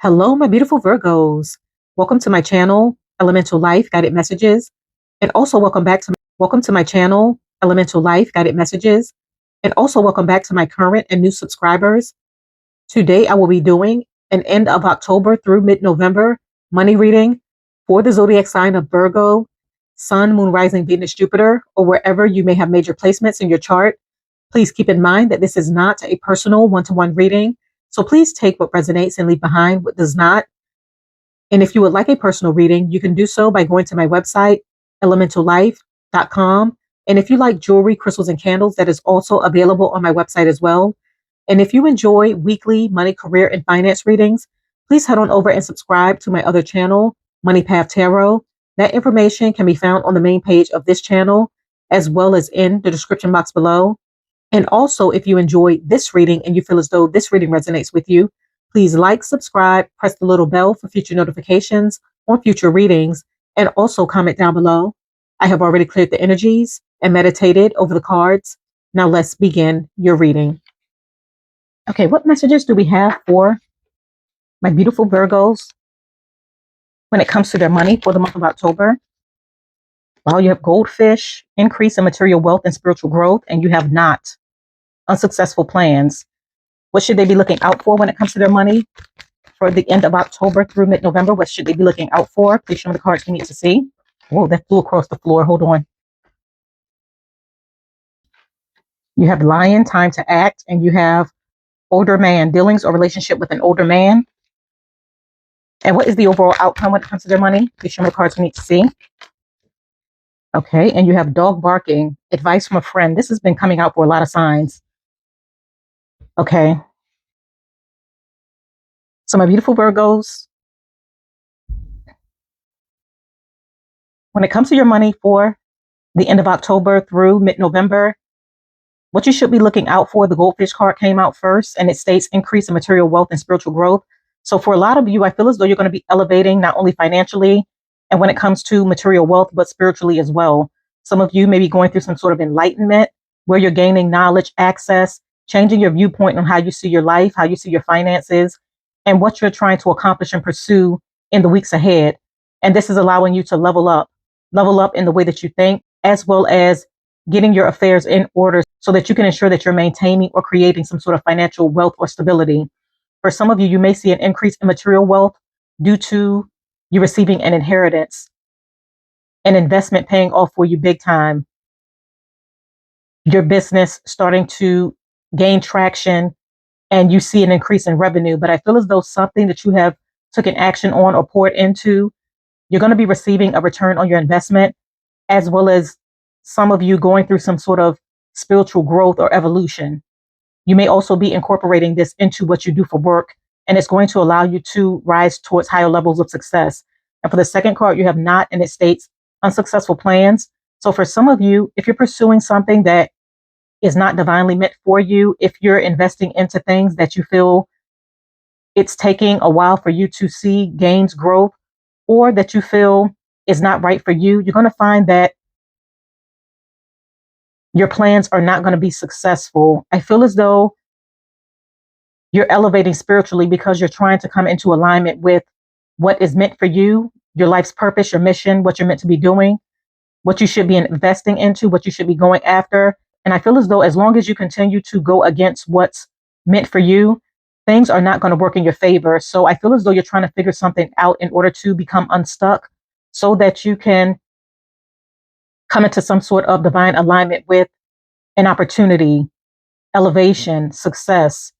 Hello, my beautiful Virgos. Welcome to my channel, Elemental Life Guided Messages. And also welcome to my channel, Elemental Life Guided Messages. And also welcome back to my current and new subscribers. Today I will be doing an end of October through mid-November money reading for the zodiac sign of Virgo, Sun, Moon, Rising, Venus, Jupiter, or wherever you may have major placements in your chart. Please keep in mind that this is not a personal one-to-one reading. So please take what resonates and leave behind what does not. And if you would like a personal reading, you can do so by going to my website, ElementalLyfe.com. And if you like jewelry, crystals, and candles, that is also available on my website as well. And if you enjoy weekly money, career, and finance readings, please head on over and subscribe to my other channel, Money Path Tarot. That information can be found on the main page of this channel, as well as in the description box below. And also, if you enjoy this reading and you feel as though this reading resonates with you, please like, subscribe, press the little bell for future notifications on future readings, and also comment down below. I have already cleared the energies and meditated over the cards. Now let's begin your reading. Okay, what messages do we have for my beautiful Virgos when it comes to their money for the month of October? Well, you have goldfish, increase in material wealth and spiritual growth, and you have not. Unsuccessful plans. What should they be looking out for when it comes to their money for the end of October through mid-November? What should they be looking out for? Please show me the cards you need to see. Oh, that flew across the floor. Hold on. You have Lion, time to act, and you have older man, dealings or relationship with an older man. And what is the overall outcome when it comes to their money? Please show me the cards you need to see. Okay, and you have dog barking, advice from a friend. This has been coming out for a lot of signs. Okay. So my beautiful Virgos, when it comes to your money for the end of October through mid-November, what you should be looking out for, the goldfish card came out first, and it states increase in material wealth and spiritual growth. So for a lot of you, I feel as though you're going to be elevating not only financially and when it comes to material wealth, but spiritually as well. Some of you may be going through some sort of enlightenment where you're gaining knowledge, access, changing your viewpoint on how you see your life, how you see your finances, and what you're trying to accomplish and pursue in the weeks ahead. And this is allowing you to level up in the way that you think, as well as getting your affairs in order so that you can ensure that you're maintaining or creating some sort of financial wealth or stability. For some of you, you may see an increase in material wealth due to you receiving an inheritance, an investment paying off for you big time, your business starting to gain traction, and you see an increase in revenue. But I feel as though something that you have taken action on or poured into, you're going to be receiving a return on your investment, as well as some of you going through some sort of spiritual growth or evolution. You may also be incorporating this into what you do for work, and it's going to allow you to rise towards higher levels of success. And for the second card, you have not, and it states unsuccessful plans. So for some of you, if you're pursuing something that is not divinely meant for you, if you're investing into things that you feel it's taking a while for you to see gains, growth, or that you feel is not right for you, you're going to find that your plans are not going to be successful. I feel as though you're elevating spiritually because you're trying to come into alignment with what is meant for you, your life's purpose, your mission, what you're meant to be doing, what you should be investing into, what you should be going after. And I feel as though as long as you continue to go against what's meant for you, things are not going to work in your favor. So I feel as though you're trying to figure something out in order to become unstuck so that you can come into some sort of divine alignment with an opportunity, elevation, success,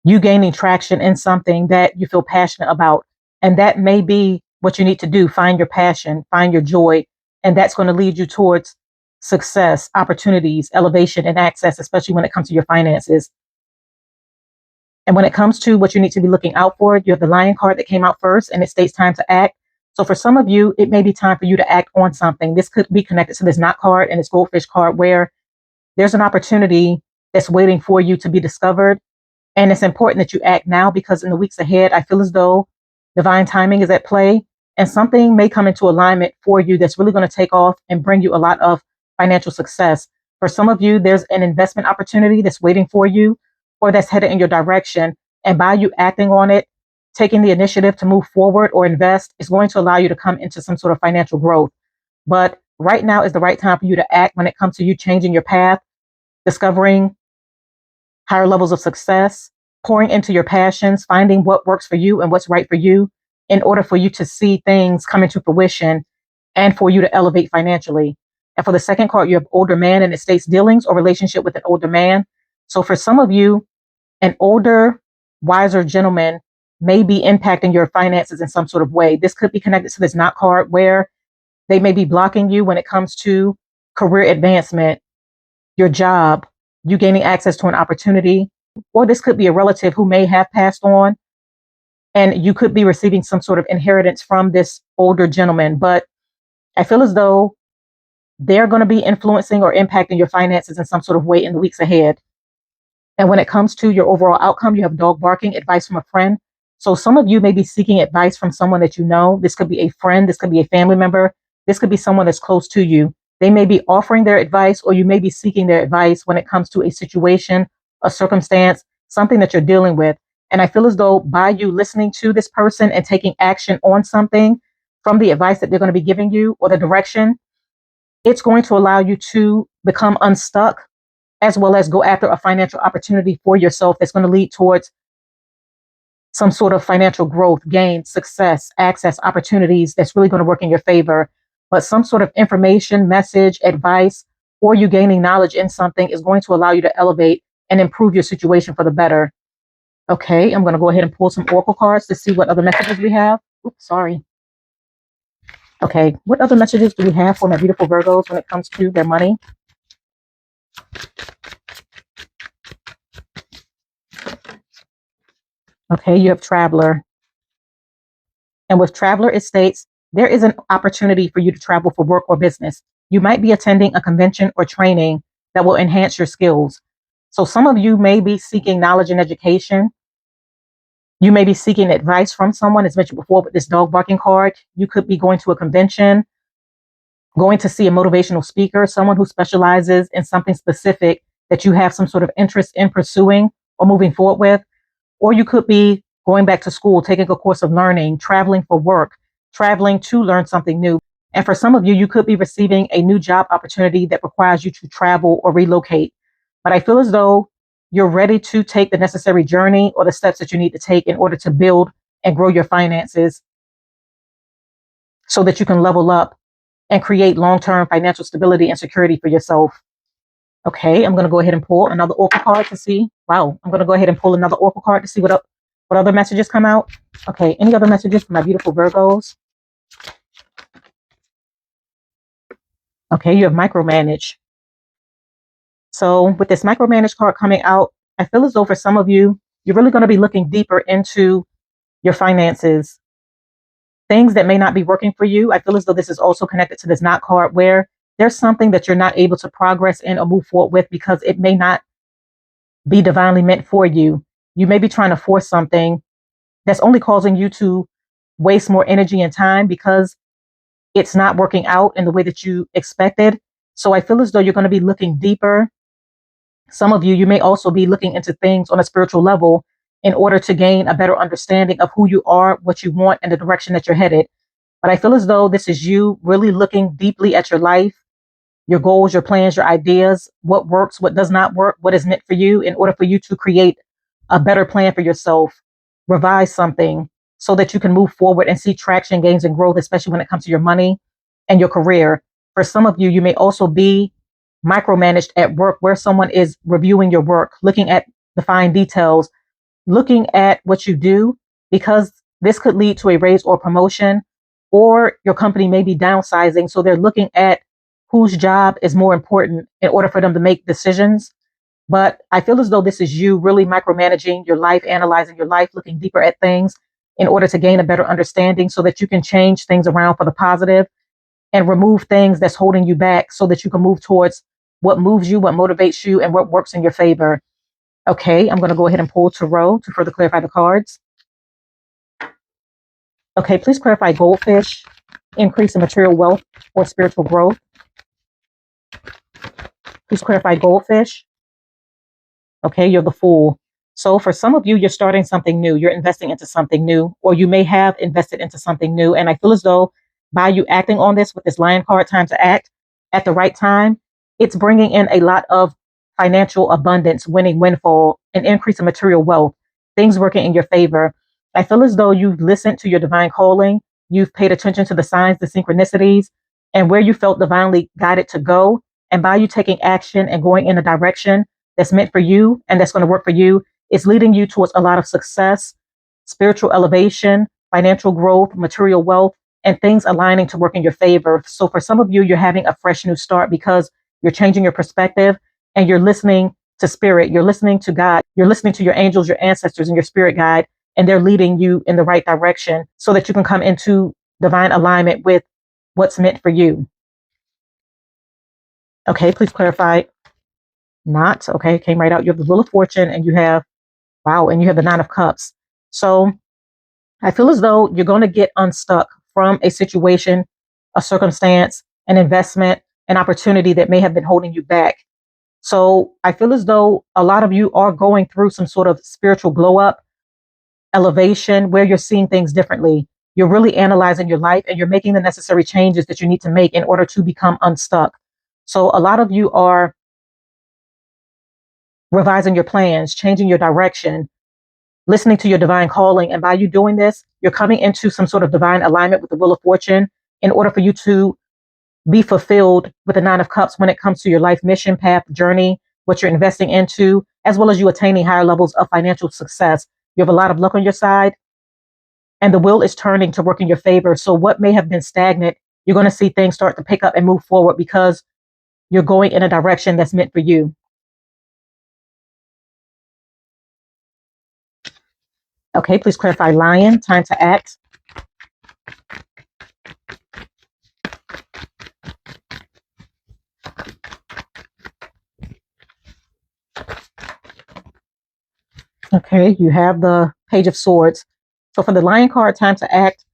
you gaining traction in something that you feel passionate about. And that may be what you need to do. Find your passion, find your joy. And that's going to lead you towards success, opportunities, elevation, and access, especially when it comes to your finances. And when it comes to what you need to be looking out for, you have the Lion card that came out first, and it states time to act. So for some of you, it may be time for you to act on something. This could be connected to this knot card and this goldfish card, where there's an opportunity that's waiting for you to be discovered. And it's important that you act now, because in the weeks ahead, I feel as though divine timing is at play, and something may come into alignment for you that's really going to take off and bring you a lot of financial success. For some of you, there's an investment opportunity that's waiting for you, or that's headed in your direction. And by you acting on it, taking the initiative to move forward or invest is going to allow you to come into some sort of financial growth. But right now is the right time for you to act when it comes to you changing your path, discovering higher levels of success, pouring into your passions, finding what works for you and what's right for you in order for you to see things come into fruition and for you to elevate financially. And for the second card, you have older man, and it states dealings or relationship with an older man. So for some of you, an older, wiser gentleman may be impacting your finances in some sort of way. This could be connected to this not card where they may be blocking you when it comes to career advancement, your job, you gaining access to an opportunity, or this could be a relative who may have passed on and you could be receiving some sort of inheritance from this older gentleman. But I feel as though they're going to be influencing or impacting your finances in some sort of way in the weeks ahead. And when it comes to your overall outcome, you have dog barking, advice from a friend. So some of you may be seeking advice from someone that you know. This could be a friend. This could be a family member. This could be someone that's close to you. They may be offering their advice, or you may be seeking their advice when it comes to a situation, a circumstance, something that you're dealing with. And I feel as though by you listening to this person and taking action on something from the advice that they're going to be giving you or the direction, it's going to allow you to become unstuck as well as go after a financial opportunity for yourself that's going to lead towards some sort of financial growth, gain, success, access, opportunities that's really going to work in your favor. But some sort of information, message, advice, or you gaining knowledge in something is going to allow you to elevate and improve your situation for the better. Okay, I'm going to go ahead and pull some oracle cards to see what other messages we have. Oops, sorry. Okay, what other messages do we have for my beautiful Virgos when it comes to their money? Okay, you have Traveler. And with Traveler, it states, there is an opportunity for you to travel for work or business. You might be attending a convention or training that will enhance your skills. So some of you may be seeking knowledge and education. You may be seeking advice from someone, as mentioned before with this dog barking card. You could be going to a convention, going to see a motivational speaker, someone who specializes in something specific that you have some sort of interest in pursuing or moving forward with. Or you could be going back to school, taking a course of learning, traveling for work, traveling to learn something new. And for some of you, you could be receiving a new job opportunity that requires you to travel or relocate. But I feel as though you're ready to take the necessary journey or the steps that you need to take in order to build and grow your finances so that you can level up and create long-term financial stability and security for yourself. Okay, I'm going to go ahead and pull another oracle card to see. Wow, I'm going to go ahead and pull another oracle card to see what other messages come out. Okay, any other messages for my beautiful Virgos? Okay, you have micromanage. So with this micromanage card coming out, I feel as though for some of you, you're really going to be looking deeper into your finances. Things that may not be working for you. I feel as though this is also connected to this not card where there's something that you're not able to progress in or move forward with because it may not be divinely meant for you. You may be trying to force something that's only causing you to waste more energy and time because it's not working out in the way that you expected. So I feel as though you're going to be looking deeper. Some of you, you may also be looking into things on a spiritual level in order to gain a better understanding of who you are, what you want, and the direction that you're headed. But I feel as though this is you really looking deeply at your life, your goals, your plans, your ideas, what works, what does not work, what is meant for you in order for you to create a better plan for yourself, revise something so that you can move forward and see traction, gains, and growth, especially when it comes to your money and your career. For some of you, you may also be micromanaged at work where someone is reviewing your work, looking at the fine details, looking at what you do, because this could lead to a raise or promotion, or your company may be downsizing. So they're looking at whose job is more important in order for them to make decisions. But I feel as though this is you really micromanaging your life, analyzing your life, looking deeper at things in order to gain a better understanding so that you can change things around for the positive and remove things that's holding you back so that you can move towards what moves you, what motivates you, and what works in your favor. Okay, I'm going to go ahead and pull Tarot to further clarify the cards. Okay, please clarify goldfish, increase in material wealth or spiritual growth. Please clarify goldfish. Okay, you're the Fool. So for some of you, you're starting something new. You're investing into something new, or you may have invested into something new. And I feel as though by you acting on this with this Lion card, time to act at the right time, it's bringing in a lot of financial abundance, winning windfall, an increase in material wealth, things working in your favor. I feel as though you've listened to your divine calling. You've paid attention to the signs, the synchronicities, and where you felt divinely guided to go. And by you taking action and going in a direction that's meant for you and that's going to work for you, it's leading you towards a lot of success, spiritual elevation, financial growth, material wealth, and things aligning to work in your favor. So for some of you, you're having a fresh new start because you're changing your perspective and you're listening to spirit. You're listening to God. You're listening to your angels, your ancestors, and your spirit guide, and they're leading you in the right direction so that you can come into divine alignment with what's meant for you. Okay, please clarify. Not. Okay, came right out. You have the Wheel of Fortune and you have, wow, and you have the Nine of Cups. So I feel as though you're going to get unstuck from a situation, a circumstance, an investment, an opportunity that may have been holding you back. So I feel as though a lot of you are going through some sort of spiritual glow up, elevation, where you're seeing things differently. You're really analyzing your life and you're making the necessary changes that you need to make in order to become unstuck. So a lot of you are revising your plans, changing your direction, listening to your divine calling. And by you doing this, you're coming into some sort of divine alignment with the Wheel of Fortune in order for you to be fulfilled with the Nine of Cups when it comes to your life mission, path, journey, what you're investing into, as well as you attaining higher levels of financial success. You have a lot of luck on your side, and the wheel is turning to work in your favor. So what may have been stagnant, you're going to see things start to pick up and move forward because you're going in a direction that's meant for you. Okay, please clarify Lion, time to act. Okay, you have the Page of Swords. So for the Lion card, time to act,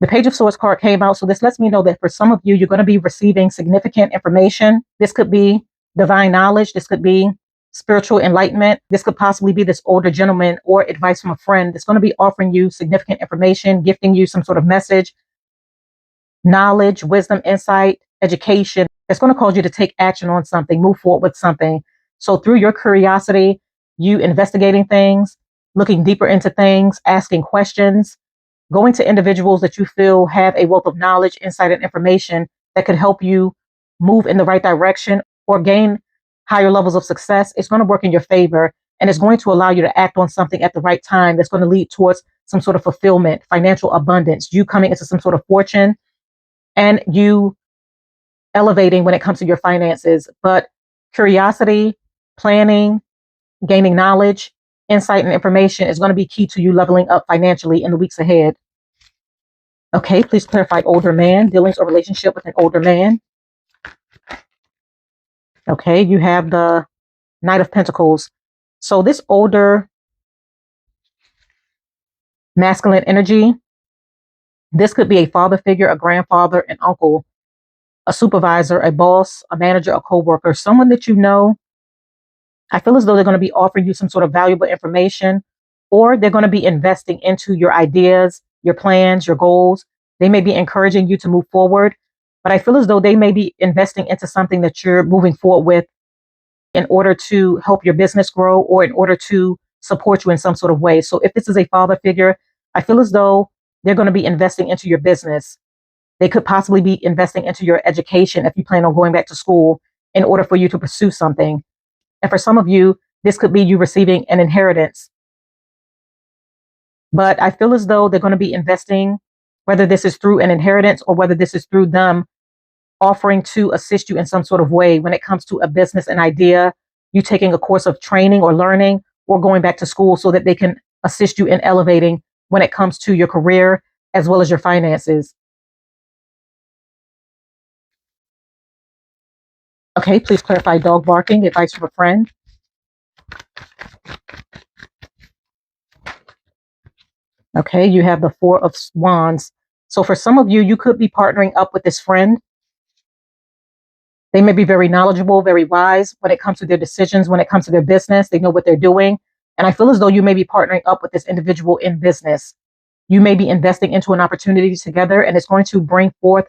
the Page of Swords card came out. So this lets me know that for some of you, you're going to be receiving significant information. This could be divine knowledge. This could be spiritual enlightenment. This could possibly be this older gentleman or advice from a friend that's going to be offering you significant information, gifting you some sort of message, knowledge, wisdom, insight, education. That's going to cause you to take action on something, move forward with something. So through your curiosity, you investigating things, looking deeper into things, asking questions, going to individuals that you feel have a wealth of knowledge, insight, and information that could help you move in the right direction or gain higher levels of success, it's going to work in your favor and it's going to allow you to act on something at the right time that's going to lead towards some sort of fulfillment, financial abundance, you coming into some sort of fortune and you elevating when it comes to your finances. But curiosity, planning, gaining knowledge, insight, and information is going to be key to you leveling up financially in the weeks ahead. Okay, please clarify older man, dealings or relationship with an older man. Okay, you have the Knight of Pentacles. So this older masculine energy, this could be a father figure, a grandfather, an uncle, a supervisor, a boss, a manager, a coworker, someone that you know. I feel as though they're going to be offering you some sort of valuable information, or they're going to be investing into your ideas, your plans, your goals. They may be encouraging you to move forward, but I feel as though they may be investing into something that you're moving forward with in order to help your business grow or in order to support you in some sort of way. So if this is a father figure, I feel as though they're going to be investing into your business. They could possibly be investing into your education if you plan on going back to school in order for you to pursue something. And for some of you, this could be you receiving an inheritance. But I feel as though they're going to be investing, whether this is through an inheritance or whether this is through them offering to assist you in some sort of way when it comes to a business, an idea, you taking a course of training or learning or going back to school so that they can assist you in elevating when it comes to your career as well as your finances. Okay, please clarify dog barking, advice from a friend. Okay, you have the Four of Wands. So for some of you, you could be partnering up with this friend. They may be very knowledgeable, very wise when it comes to their decisions, when it comes to their business. They know what they're doing. And I feel as though you may be partnering up with this individual in business. You may be investing into an opportunity together, and it's going to bring forth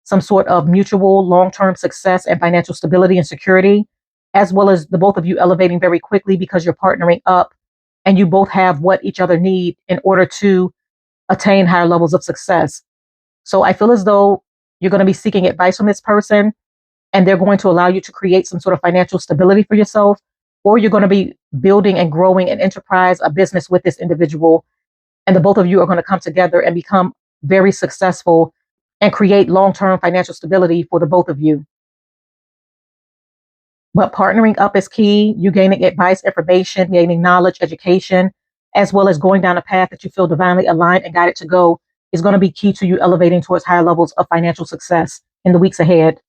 some sort of mutual long-term success and financial stability and security, as well as the both of you elevating very quickly because you're partnering up and you both have what each other need in order to attain higher levels of success. So I feel as though you're going to be seeking advice from this person, and they're going to allow you to create some sort of financial stability for yourself, or you're going to be building and growing an enterprise, a business with this individual, and the both of you are going to come together and become very successful and create long-term financial stability for the both of you. But partnering up is key. You gaining advice, information, gaining knowledge, education, as well as going down a path that you feel divinely aligned and guided to go is going to be key to you elevating towards higher levels of financial success in the weeks ahead.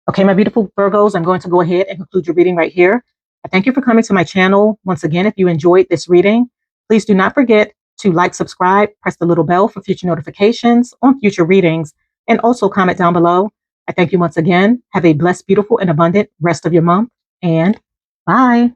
Okay, my beautiful Virgos, I'm going to go ahead and conclude your reading right here. I thank you for coming to my channel. Once again, if you enjoyed this reading, please do not forget to like, subscribe, press the little bell for future notifications on future readings, and also comment down below. I thank you once again. Have a blessed, beautiful, and abundant rest of your month, and bye.